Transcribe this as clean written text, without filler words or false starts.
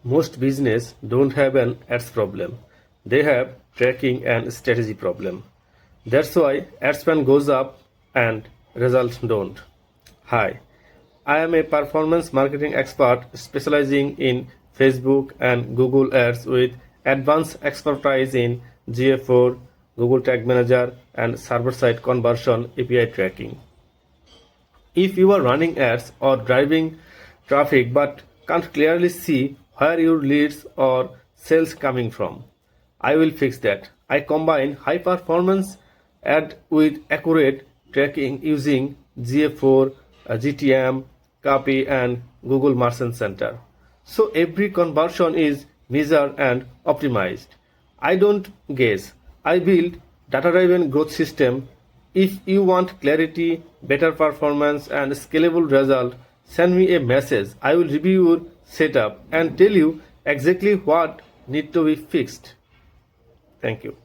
Most business don't have an ads problem. They have tracking and strategy problem. That's why ad spend goes up and results don't. Hi, I am a performance marketing expert specializing in Facebook and Google Ads with advanced expertise in GA4, Google Tag Manager, and server-side conversion API tracking. If you are running ads or driving traffic but can't clearly see where your leads or sales coming from, I will fix that. I combine high performance ad with accurate tracking using GA4, GTM, Copy and Google Merchant Center. So every conversion is measured and optimized. I don't guess. I build data-driven growth system. If you want clarity, better performance and scalable result, send me a message. I will review your setup and tell you exactly what need to be fixed. Thank you.